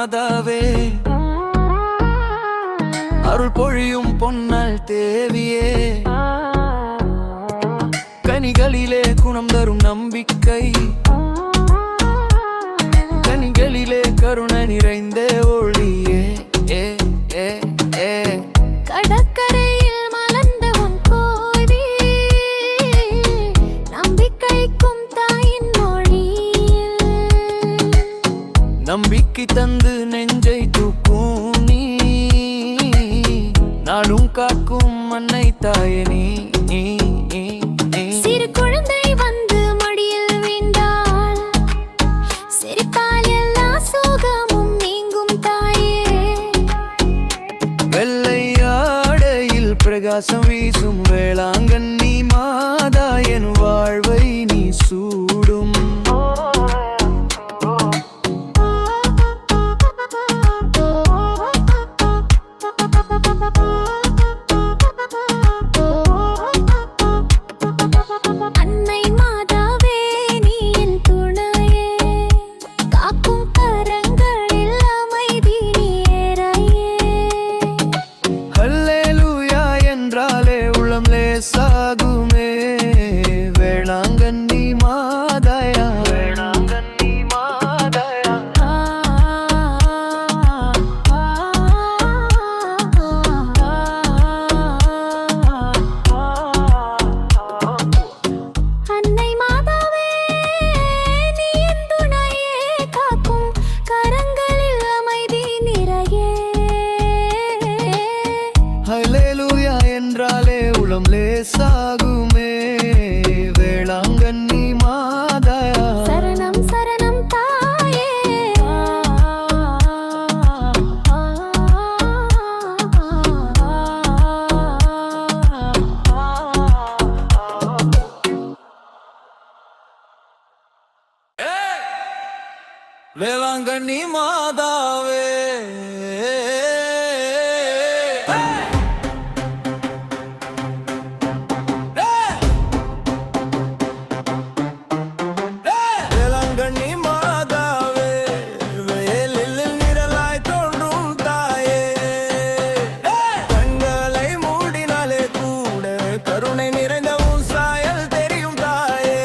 மாதாவே, அருள் பொழியும் பொன்னல் தேவியே, கனிகளிலே குணம் தரும் நம்பிக்கை, கனிகளிலே கருணை நிறைந்த ஒளியே. கடற்கரையில் மலர்ந்த உன் கோவி, நம்பிக்கைக்கும் தாயின் மொழியில், நம்பிக்கை தந்து நெஞ்சை தூக்கும் நீ, நாடும் காக்கும் அன்னை தாயே நீ. சிறு குழந்தை வந்து மடியில் வீழ்ந்தாள், சிரிப்பால் எல்லா சோகமும் நீங்கும் தாயே. வெள்ளை ஆடையில் பிரகாசம் வீசும் வேளாங்கண்ணி மாதா, என் வாழ்வை நீ சூடும். அன்னை மாதாவே, நீ என் துணையே, காக்கும் கரங்களில் அமைதி நீரையே. ஹல்லேலூயா என்றாலே உளம் லேசாகுமே, வேளாங்கண்ணி மாதாயா, வேளாங்கண்ணி மாதாயா. அன்னை மாதாவே, நீ என் துணையே, காக்கும் கரங்களில் அமைதி நிறையே. ஹல்லேலூயா என்றாலே உளம் லேசாகுமே, வேளாங்கண்ணி மாதாயா. சரணம் சரணம் தாயே. வேளாங்கண்ணி மாதாவே, வேளாங்கண்ணி மாதாவே, வேலில் நிழலாய் தோன்றும் தாயே, கண்களை மூடினாலே கூட கருணை நிறைந்த உன் சாயல் தெரியும் தாயே.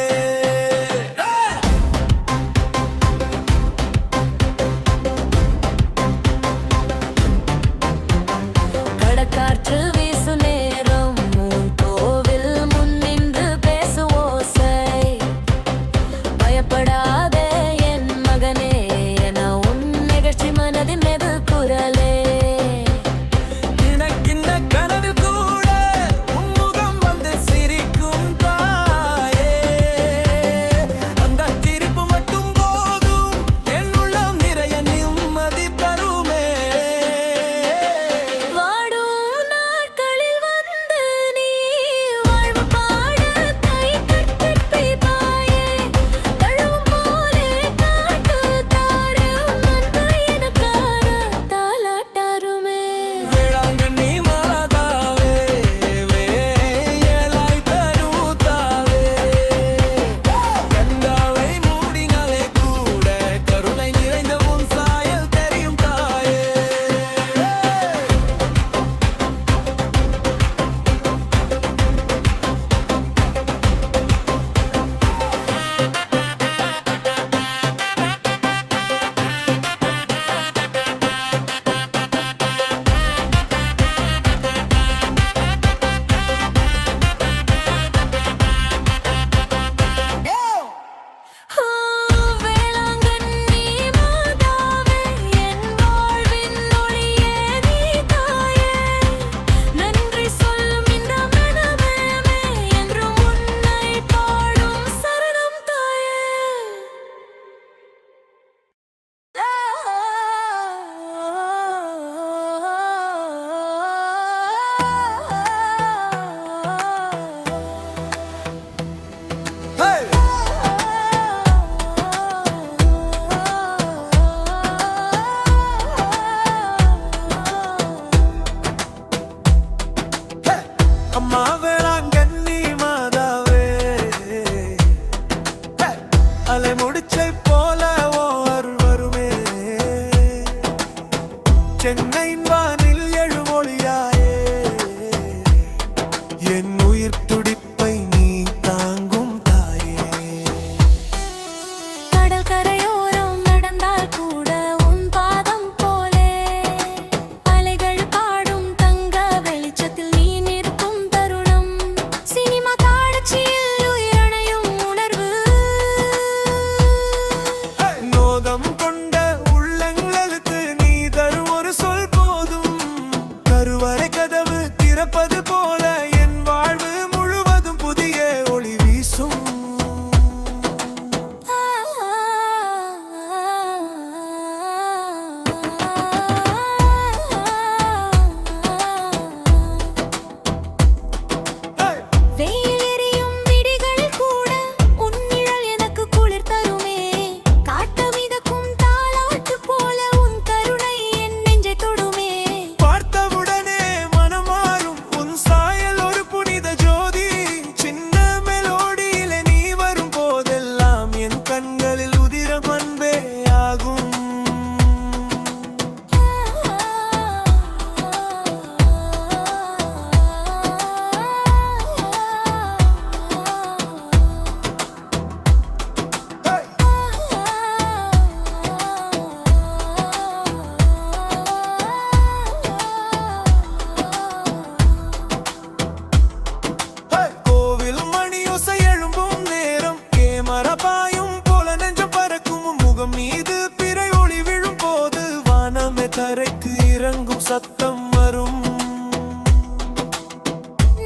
சத்தம் வரும்.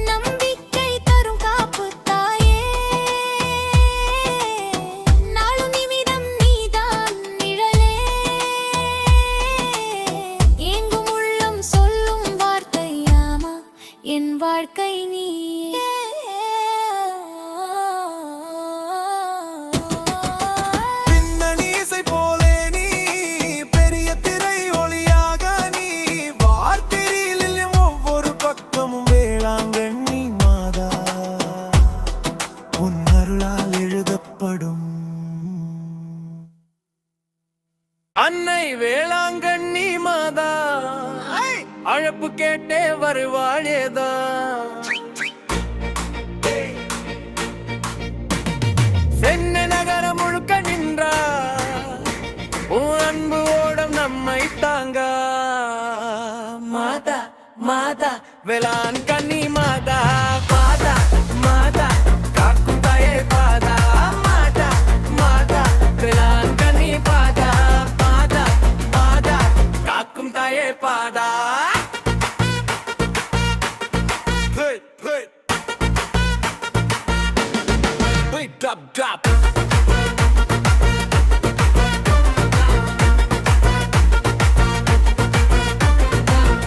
நம்பிக்கை தரும் காப்பு தாயே, நாளும் நிமிடம் நீதான் நிழலே, எங்கும் உள்ளம் சொல்லும் வார்த்தையாமா என் வாழ்க்கை நீயே. பின்னணி இசை போலே நீ, பெரிய திரை ஒளியாக நீ, வார்த்தையில் ஒவ்வொரு பக்கமும் வேளாங்கண்ணி மாதா உன் அருளால் எழுதப்படும். அன்னை வேளாங்கண்ணி மாதா அழைப்பு கேட்டே வருவாழேதா. சென்னை நகரம் முழுக்க நின்றார், உன் அன்பு ஓடம் நம்மை தாங்க. மாதா மாதா வேளாங்கண்ணி மாதா, மாதா மாதா காக்கும் தாயே பாதா, மாதா மாதா வேளாங்கண்ணி பாதா, மாதா மாதா காக்கும் தாயே பாதா. Drop, drop.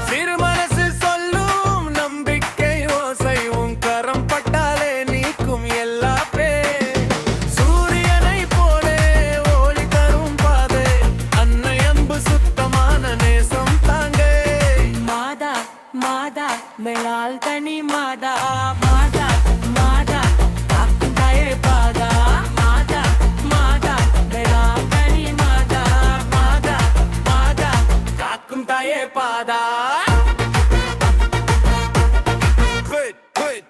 சிறு மனசு சொல்லும் நம்பிக்கை ஓசை, உன் கரம் பட்டாலே நீக்கும் எல்லா பேர். சூரியனை போலே ஒளி தரும் பாதை, அன்னை அன்பு சுத்தமான நேசம் தாங்கே. மாதா மாதா வேளாங்கண்ணி மாதா, மாதா மாதா காக்கும் தாயே பாதா, மாதா மாதா வேளாங்கண்ணி மாதா, மாதா மாதா காக்கும் தாயே பாதா. Good, good.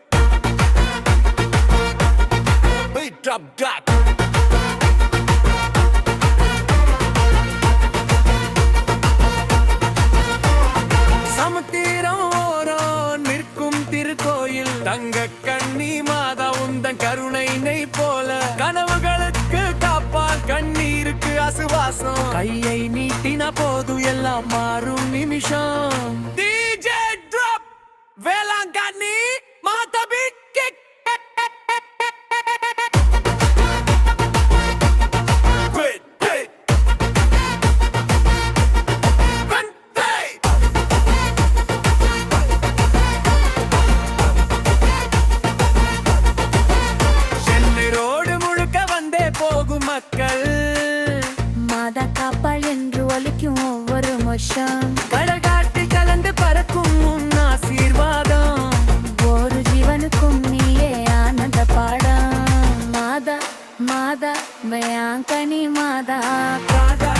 Beat drop, drop. சமுத்திரம் ஓரம் நிற்கும் திருக்கோயில், தங்க கண்ணி மாதா உந்தன் கருணை நெய் போல, கனவுகளுக்கு காப்பால் கண்ணீருக்கு அசுவாசம், கையை நீட்டின போது எல்லாம் மாறும் நிமிஷம். DJ drop வேளாங்கண்ணி மாதா beat kick. Quit, quit. Run, hey. Chennai road முழுக்க வந்தே போகும் மக்கள், மாதா காப்பாள் என்று ஒலிக்கும் ஒவ்வொரு மோஷம், கடகாட்டி கலந்து பறக்கும் உன் ஆசீர்வாதம், ஒரு ஜீவனுக்கும் நீயே ஆனந்த பாடம். மாதா மாதா வேளாங்கண்ணி மாதா, மாதா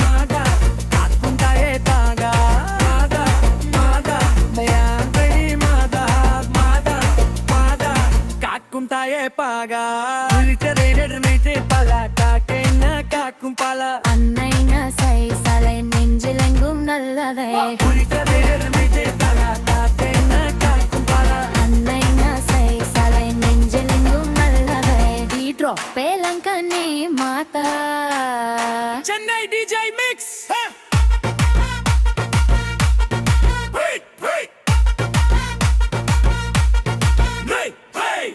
மாதா காக்கும் தாயே தாகா, மாதா மாதா வேளாங்கண்ணி மாதா, மாதா மாதா காக்கும் தாயே பாகா. பல காக்கேன காக்கும் பல, அன்னை நசை சலை நெஞ்சிலெங்கும் நல்லதே, அன்னை நசை சலை நெஞ்சிலெங்கும் நல்லதே. டீட்ரோ வேளாங்கண்ணி மாதா. Chennai DJ Mix. Wait, wait. Hey, hey.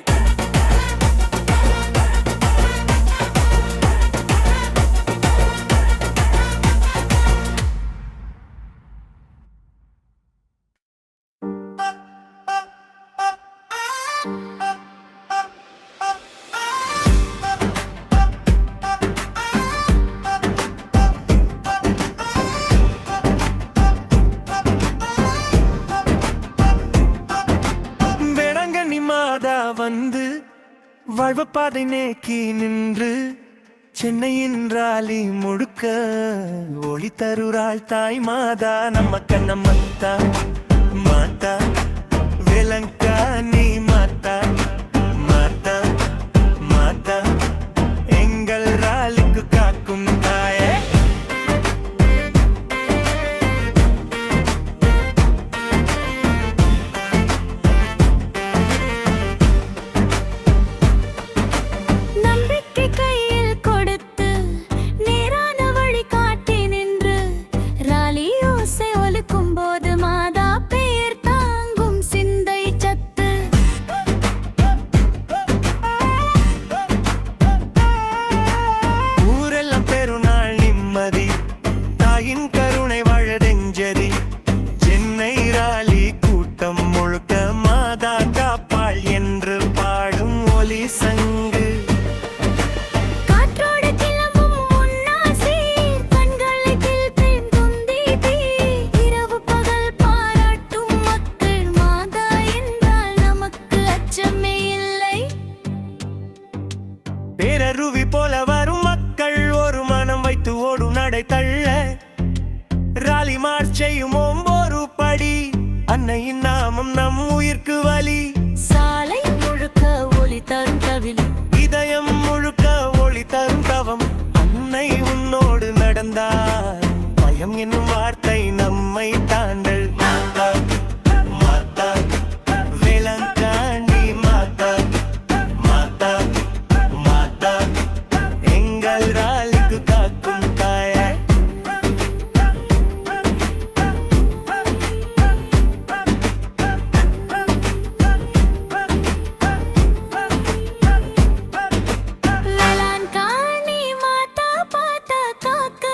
Velankanni மாதா வந்து வாழ்வப்பாதை நேக்கி நின்று, சென்னையின் ராலி முழுக்க ஒளி தருறாள் தாய் மாதா. நம்ம கண்ணம்மத்தா மாதா வேளாங்கண்ணி மாதா, மாதா மாதா எங்கள் ராலிக்கு காக்கும் தாயே. நம்பிக்கை கையில் கொடுத்து நேரான வழி காட்டி நின்று, ராலி ஓசை ஒலிக்கும் போது பேரருவி போல வரும் மக்கள் ஒரு மனம் வைத்து ஓடும் நடை தள்ள ராலி மார்ச் செய்யும் ஒவ்வொரு படி அன்னையின் நாமம் நம் உயிர்க்கு வலி. சாலை முழுக்க ஒளி தரும் கவிழ், இதயம் முழுக்க ஒளி தரும் தவம். அன்னை உன்னோடு நடந்தார் பயம் என்னும் வார்த்தை நம்மை தாண்டல். மாதா மாதா வேளாங்கண்ணி மாதா மாதா மாதா எங்கள் ராலிக்கு காக்கும் தாயார். வேளாங்கண்ணி மாதா பாத்தா காக்க,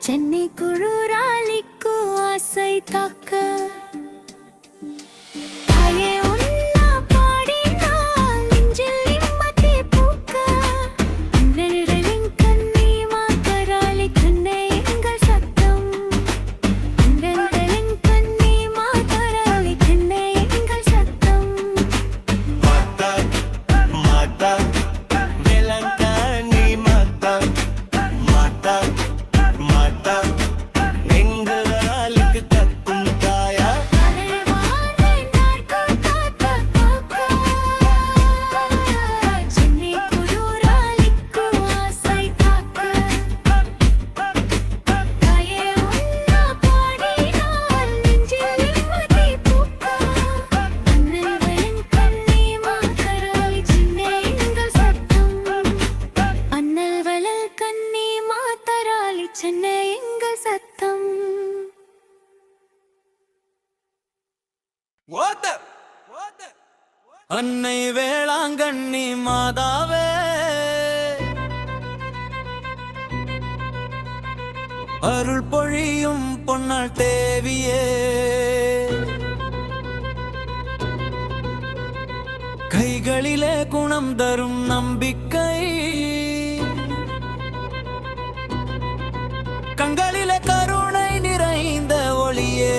சென்னை குழுராளிக்கு ஆசை தாக்க. தாயே உன்னா பாடினால் நெஞ்சில் நிம்மதி பூக்க. அண்ணலின் கண்ணி மாத்தராளி கண்ணே எங்கள் சத்தம். அண்ணலின் கண்ணி மாத்தராளி கண்ணே எங்கள் சத்தம். மாதா மாதா வேளாங்கண்ணி மாதா மாதா மாதா எங்கள் ராலிக்கு காக்கும் தாயார். சென்னை குழுராளிக்கு ஆசை தாக்க. தாயே உன்னா பாடினால் நெஞ்சில் நிம்மதி பூக்க. அண்ணலின் கண்ணி மாத்தராளி சென்னை எங்கள் சத்தம். அண்ணல் கண்ணி மாத்தராளி சென்னை எங்கள் சத்தம். அன்னை வேளாங்கண்ணி மாதாவே அருள் பொழியும் பொன்னாள் தேவியே, கைகளிலே குணம் தரும் நம்பிக்கை, கண்களிலே கருணை நிறைந்த ஒளியே.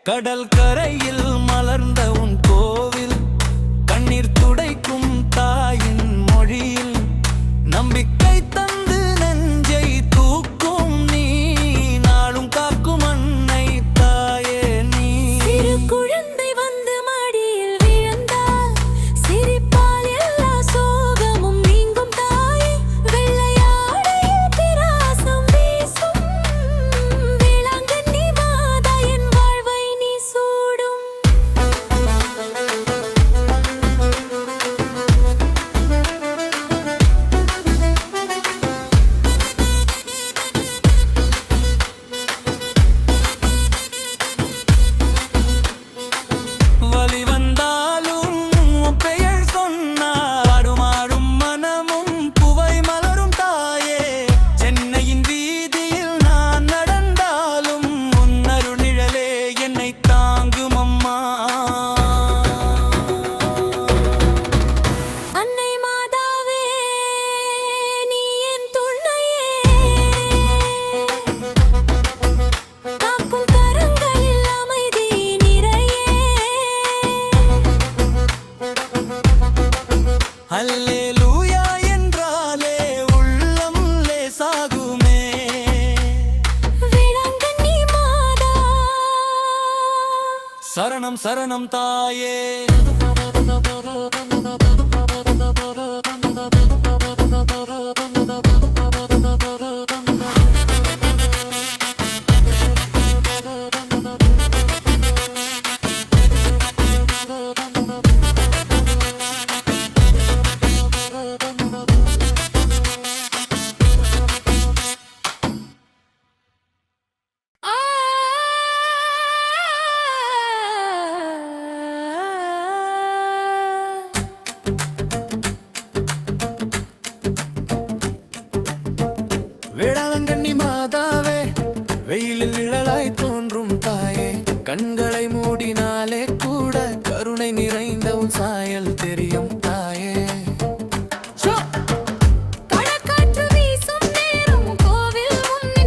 கடல் கரையில் மலர்ந்த உன் கோவில் கண்ணீர் துடைக்கும் தாயின் மொழியில் நம்பிக்கை தந்து நெஞ்சை தூக்கும் நீ நாளும் காக்கும் அன்னை தாயே நீ. சிறு குழந்தை வந்து மடியில் விழுந்தால் சிரிப்பால் எல்லா சோகமும் நீங்கும் தாயே. வெள்ளையாடையில் பிரகாசம் வீசும் வேளாங்கண்ணி மாதா என் வாழ்வை நீ சூடும். வலி வந்தாலும் உன் பெயர் சொன்னால் ஆடும் மனமும் புவை மலரும் தாயே. சென்னையின் வீதியில் நான் நடந்தாலும் உன் அருள்நிழலே என்னை தாங்கும் அம்மா. அன்னை மாதாவே நீ என் துணையே, காக்கும் கரங்களில் அமைதி நிறையே. அல்லேலூயா என்றாலே உள்ளம் லேசாகுமே. வேளாங்கண்ணி மாதா சரணம் சரணம் தாயே. வேளாங்கண்ணி மாதாவே வெயிலில் நிழலாய் தோன்றும் தாயே, கண்களை மூடினாலே கூட கருணை நிறைந்த உன் சாயல் தெரியும் தாயே. கடற்காற்று வீசும் நேரம் கோவில் முன்னே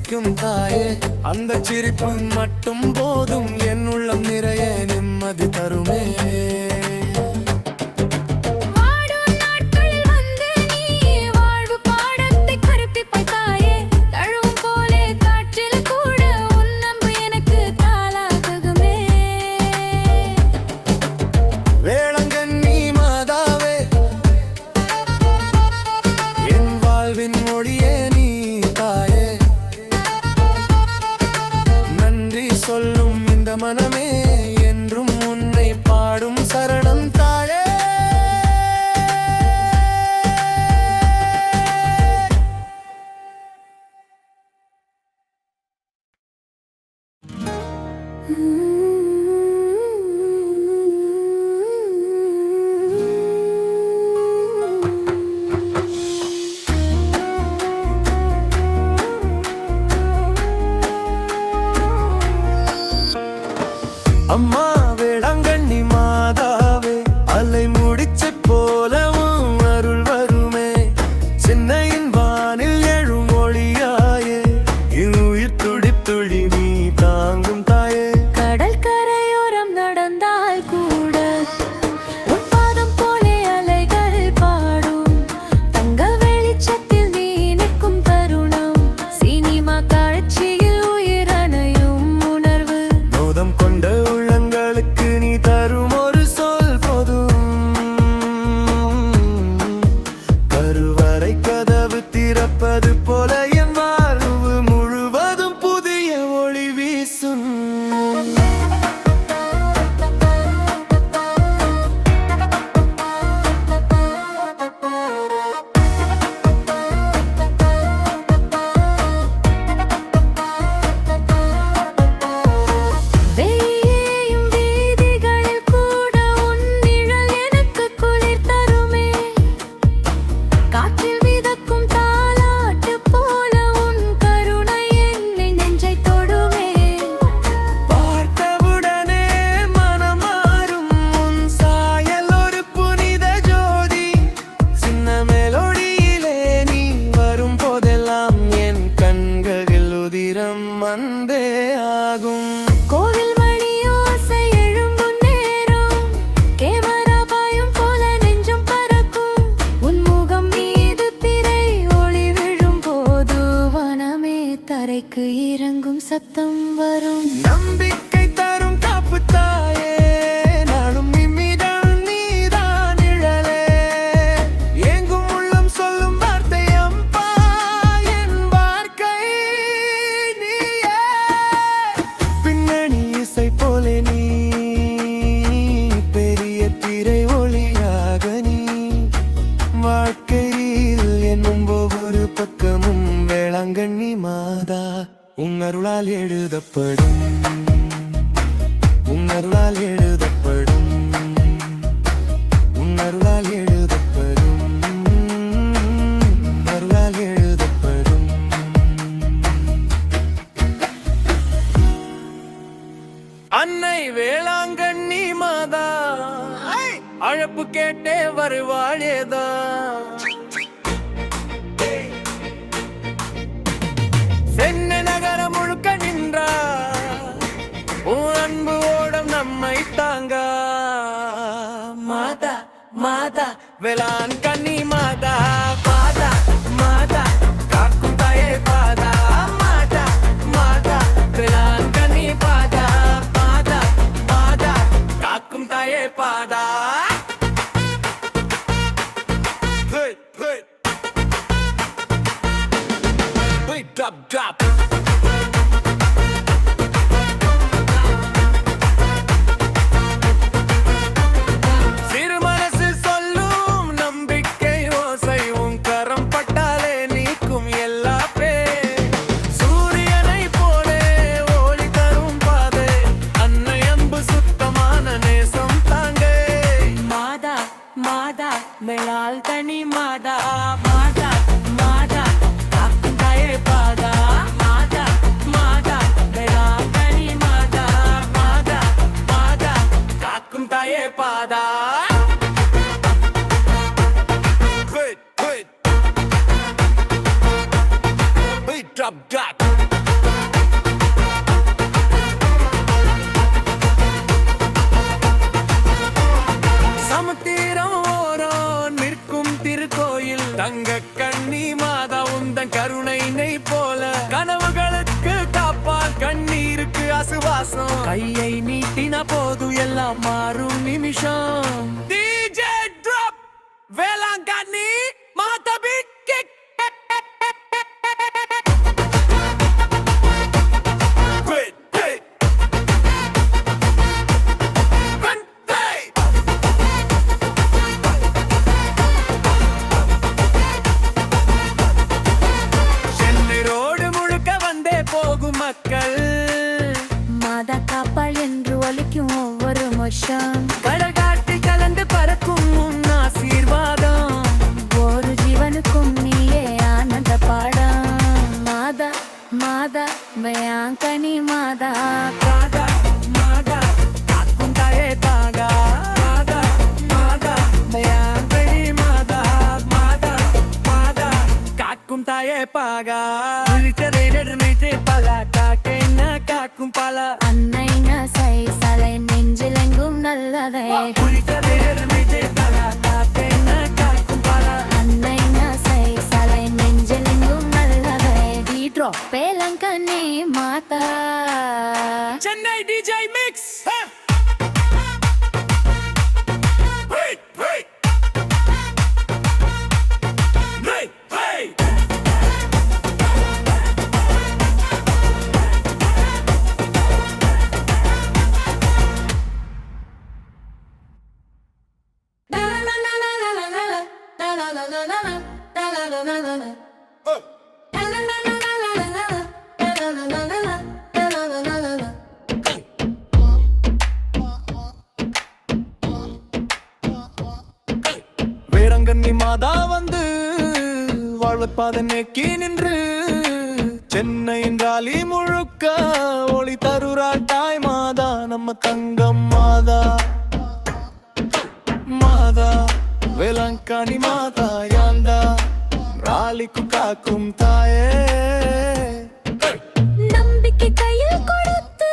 சிரிக்கும் தாயே, அந்த சிரிப்பு மட்டும் போதும் என் உள்ளம் நிறைய நிம்மதி தருமே. சொல்லும் இந்த மனமே என்றும் உன்னை பாடும் சரணம் தாயே. அம்மா வேளாங்கண்ணி மாதாவே, அலை முடிச்ச போலவும் அருள் வருமே. சின்னையின் வானில் எழும் ஒளியாயே, உயிர் துடித்துளி நீ தாங்கும் தாயே. கடல் கரையோரம் நடந்தால் கூட உன் பாதம் போலே அலைகள் பாடும். தங்க வெளிச்சத்தில் நீ நிற்கும் தருணம், சினிமா காட்சியில் உயிரணையும் உணர்வு. மோதம் கொண்ட நீ தரும் ஒரு சொல் போதும், கருவறை கதவு திறப்பது போல என் வாழ்வு முழுவதும் புதிய ஒளி வீசும். கோவில் மணி ஓசை எழும்பும் நேரம், கேமரா பாயும் போல நெஞ்சம் பறக்கும். உன் முகம் மீது திரை ஒளி விழும் போது வனமே தரைக்கு இறங்கும் சத்தம் வரும். நம்பிக்கை தரும் காப்பு தாயே, நானும் இம்மிடம் நீதான் நிழலே. எங்கும் உள்ளம் சொல்லும் வார்த்தை அம்பா, என் வாழ்க்கை நீயே. பின்னணி இசை போலே நீ, பெரிய திரை ஒளியாக நீ. வாழ்க்கையில் என்னும் ஒவ்வொரு பக்கமும் வேளாங்கண்ணி மாதா உன் அருளால் எழுதப்படும், உன் அருளால் எழுதப்படும், உன் அருளால் எழுதப்படும், அருளால் எழுதப்படும். அன்னை வேளாங்கண்ணி மாதா அழைப்பு கேட்டே வருவாளேதா. சென்னை நகரம் முழுக்க நின்றா, உன் அன்பு ஓடம் நம்மை தாங்க. மாதா மாதா வேளாங்கண்ணி மாதா, மாதா மாதா காக்கும் தாயே பாதா. மாதா மாதா வேளாங்கண்ணி பாதா, மாதா மாதா காக்கும் தாயே பாதா. Drop, drop. சிறு மனசு சொல்லும் நம்பிக்கை ஓசை, உன் கரம் பட்டாலே நீக்கும் எல்லா பேர். சூரியனை போலே ஒளி தரும் பாதை, அன்னை அன்பு சுத்தமான நேசம் தாங்க. மாதா மாதா வேளாங்கண்ணி மாதா, மாதா மாதா காக்கும் தாயே பாதா. மாதா மாதா வேளாங்கண்ணி மாதா, மாதா மாதா காக்கும் தாயே பாதா. Drop, drop. கையை நீட்டின போது எல்லாம் மாறும் நிமிஷம். DJ drop Velankanni Madhavi kick. மக்கள் மாதா காப்பாள் என்று ஒலிக்கும் ஒவ்வொரு வருஷம். கடல் காட்டி கலந்து பறக்கும் உன் ஆசீர்வாதம். ஒரு ஜீவனுக்கும் நீயே ஆனந்த பாடம். மாதா மாதா வேளாங்கண்ணி மாதா மாதா மாதா காக்கும் தாயே தாகா. மாதா மாதா வேளாங்கண்ணி மாதா. மாதா மாதா காக்கும் தாயே பாகா. காக்கும் பல அன்னை நசை சலை நெஞ்சிலெங்கும் நல்லதை. அன்னை நசை சலை நெஞ்சிலெங்கும் நல்லதை. வேளாங்கண்ணி மாதா. Chennai DJ Mix. வேளாங்கண்ணி மாதா வந்து வாழ்வப்பாத நெக்கி நின்று சென்னையின் ராலி முழுக்க ஒளி தருறாள் தாய் மாதா. நம்ம தங்கம் மாதா. மாதா வேளாங்கண்ணி மாதா யாண்டா ராலிக்கு காக்கும் தாயே. நம்பிக்கை கையில் கொடுத்து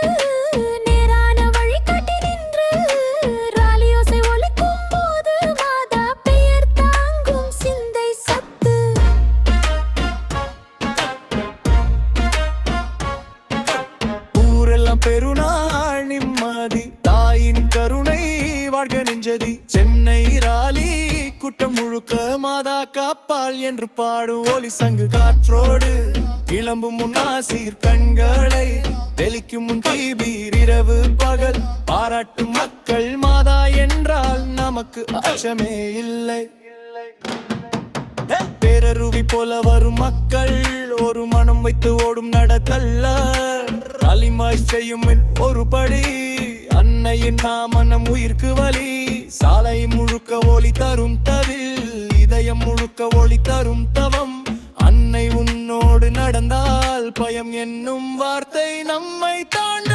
நேரான வழி காட்டி நின்று ராலியோசை ஒலிக்கும் போது மாதா பெயர் தாங்கும் சிந்தை சத்து. ஊரெல்லாம் பெருநாள் நிம்மதி தாயின் கருணை வாழ்க நெஞ்சதி. சென்னை ராலி கூட்டம் முழுக்க மாதா காப்பாள் என்று பாடும் ஒலி சங்கு காற்றோடு கிளம்பும் முன் ஆசீர் கண்களை தெளிக்கும் முன் தீபீர் இரவு பகல் பாராட்டும் மக்கள். மாதா என்றால் நமக்கு அச்சமே இல்லை. பேரருவி போல வரும் மக்கள் ஒரு மனம் வைத்து ஓடும் நடத்தல்ல. அலிமாய் செய்யும் ஒரு படி அன்னையின் நாமனம் உயிர்க்கு வலி. சாலை முழுக்க ஒளி தரும் தவில் இதயம் முழுக்க ஒளி தரும் தவம். அன்னை உன்னோடு நடந்தால் பயம் என்னும் வார்த்தை நம்மை தாண்ட.